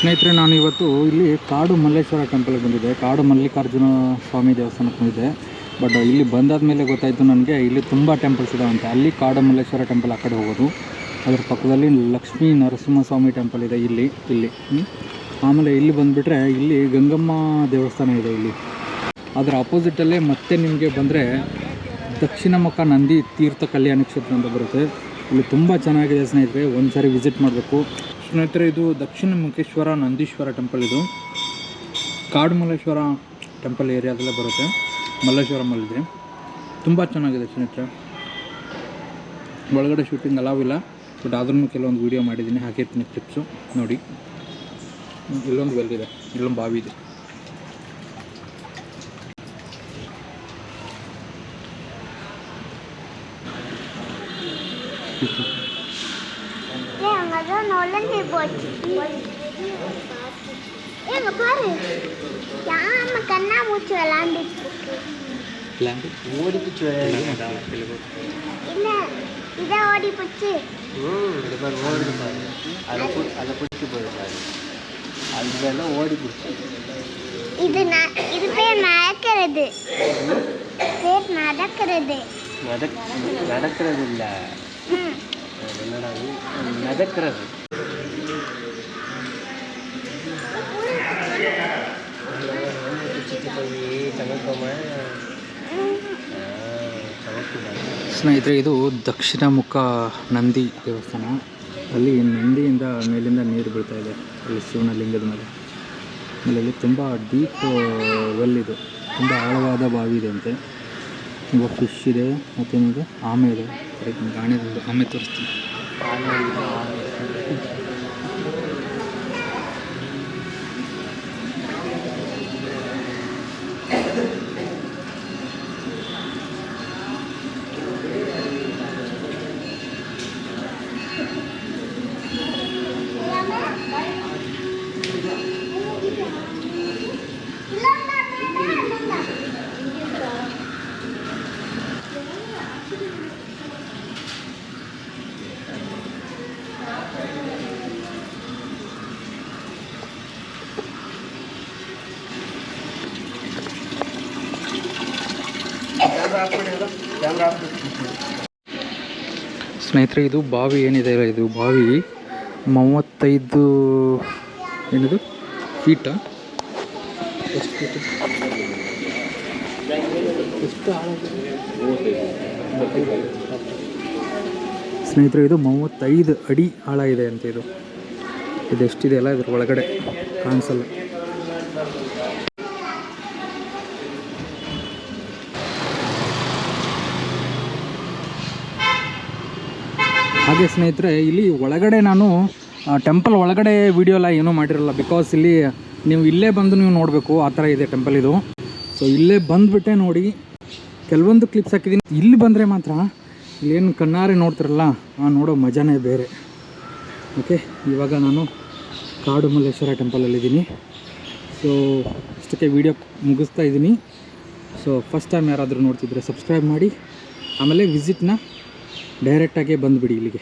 ಸ್ನೇಹಿತರೆ, ನಾನು ಇವತ್ತು ಇಲ್ಲಿ ಕಾಡು ಮಲ್ಲೇಶ್ವರ ಟೆಂಪಲ್ಗೆ ಬಂದಿದ್ದೆ. ಕಾಡು ಮಲ್ಲಿಕಾರ್ಜುನ ಸ್ವಾಮಿ ದೇವಸ್ಥಾನಕ್ಕೆ ಬಂದಿದ್ದೆ. ಬಟ್ ಇಲ್ಲಿ ಬಂದಾದ ಮೇಲೆ ಗೊತ್ತಾಯಿತು ನನಗೆ ಇಲ್ಲಿ ತುಂಬ ಟೆಂಪಲ್ಸ್ ಇದಾವಂತೆ. ಅಲ್ಲಿ ಕಾಡು ಮಲ್ಲೇಶ್ವರ ಟೆಂಪಲ್ ಆ ಕಡೆ ಹೋಗೋದು, ಅದರ ಪಕ್ಕದಲ್ಲಿ ಲಕ್ಷ್ಮೀ ನರಸಿಂಹಸ್ವಾಮಿ ಟೆಂಪಲ್ ಇದೆ ಇಲ್ಲಿ. ಆಮೇಲೆ ಇಲ್ಲಿ ಬಂದುಬಿಟ್ರೆ ಇಲ್ಲಿ ಗಂಗಮ್ಮ ದೇವಸ್ಥಾನ ಇದೆ ಇಲ್ಲಿ. ಅದರ ಅಪೋಸಿಟಲ್ಲೇ ಮತ್ತೆ ನಿಮಗೆ ಬಂದರೆ ದಕ್ಷಿಣ ಮುಖ ನಂದಿ ತೀರ್ಥ ಕಲ್ಯಾಣ ಕ್ಷೇತ್ರ ಅಂತ ಬರುತ್ತೆ. ಇಲ್ಲಿ ತುಂಬ ಚೆನ್ನಾಗಿದೆ ಸ್ನೇಹಿತರೆ, ಒಂದು ಸಾರಿ ವಿಸಿಟ್ ಮಾಡಬೇಕು ಸ್ನೇಹಿತರೆ. ಇದು ದಕ್ಷಿಣ ಮುಖೇಶ್ವರ ನಂದೀಶ್ವರ ಟೆಂಪಲ್. ಇದು ಕಾಡು ಮಲ್ಲೇಶ್ವರ ಟೆಂಪಲ್ ಏರಿಯಾದಲ್ಲೇ ಬರುತ್ತೆ, ಮಲ್ಲೇಶ್ವರಮಲ್ಲಿದೆ. ತುಂಬ ಚೆನ್ನಾಗಿದೆ ಸ್ನೇಹಿತರೆ. ಒಳಗಡೆ ಶೂಟಿಂಗ್ ಅಲಾವಿಲ್ಲ, ಬಟ್ ಆದ್ರೂ ಕೆಲವೊಂದು ವೀಡಿಯೋ ಮಾಡಿದ್ದೀನಿ, ಹಾಕಿರ್ತೀನಿ ಕ್ಲಿಪ್ಸು ನೋಡಿ. ಇಲ್ಲೊಂದು ವೆಲ್ ಇದೆ, ಇಲ್ಲೊಂದು ಬಾವಿ ಇದೆ. ಸ್ನೇಹಿತರೆ, ಇದು ದಕ್ಷಿಣ ಮುಖ ನಂದಿ ದೇವಸ್ಥಾನ. ಅಲ್ಲಿ ನಂದಿಯಿಂದ ಮೇಲಿಂದ ನೀರು ಬೀಳ್ತಾ ಇದೆ, ಅಲ್ಲಿ ಶಿವನ ಲಿಂಗದ ಮೇಲೆ. ಆಮೇಲೆ ಇಲ್ಲಿ ತುಂಬ ಡೀಪ್ ವೆಲ್, ಇದು ತುಂಬ ಆಳವಾದ ಬಾವಿ ಇದೆ ಅಂತೆ. ತುಂಬ ಫಿಶ್ ಇದೆ, ಮತ್ತೇನಿದೆ, ಆಮೆ ಇದೆ. ಆಮೆ ತೋರಿಸ್ತೀನಿ. ಸ್ನೇಹಿತರೆ, ಇದು ಬಾವಿ ಏನಿದೆ, ಇದು ಬಾವಿ 35 ಏನಿದು ಫೀಟ. ಸ್ನೇಹಿತರೆ, ಇದು 35 ಅಡಿ ಆಳ ಇದೆ ಅಂತ. ಇದೆಷ್ಟಿದೆ ಅಲ್ಲ, ಇದ್ರ ಒಳಗಡೆ ಕಾಣಿಸಲ್ಲ. ಹಾಗೆ ಸ್ನೇಹಿತರೆ, ಇಲ್ಲಿ ಒಳಗಡೆ ನಾನು ಟೆಂಪಲ್ ಒಳಗಡೆ ವಿಡಿಯೋ ಎಲ್ಲ ಏನೂ ಮಾಡಿರಲ್ಲ, ಬಿಕಾಸ್ ಇಲ್ಲಿ ನೀವು ಇಲ್ಲೇ ಬಂದು ನೀವು ನೋಡಬೇಕು, ಆ ಥರ ಇದೆ ಟೆಂಪಲ್ ಇದು. ಸೊ ಇಲ್ಲೇ ಬಂದುಬಿಟ್ಟೆ ನೋಡಿ, ಕೆಲವೊಂದು ಕ್ಲಿಪ್ಸ್ ಹಾಕಿದ್ದೀನಿ. ಇಲ್ಲಿ ಬಂದರೆ ಮಾತ್ರ ಇಲ್ಲೇನು ಕಣ್ಣಾರೆ ನೋಡ್ತಿರಲ್ಲ, ನೋಡೋ ಮಜಾನೇ ಬೇರೆ. ಓಕೆ, ಇವಾಗ ನಾನು ಕಾಡು ಮಲ್ಲೇಶ್ವರ ಟೆಂಪಲಲ್ಲಿದ್ದೀನಿ. ಸೊ ಇಷ್ಟಕ್ಕೆ ವಿಡಿಯೋ ಮುಗಿಸ್ತಾ ಇದ್ದೀನಿ. ಸೊ ಫಸ್ಟ್ ಟೈಮ್ ಯಾರಾದರೂ ನೋಡ್ತಿದ್ರೆ ಸಬ್ಸ್ಕ್ರೈಬ್ ಮಾಡಿ, ಆಮೇಲೆ ವಿಸಿಟ್ನ ಡೈರೆಕ್ಟಾಗೇ ಬಂದುಬಿಡಿ ಇಲ್ಲಿಗೆ.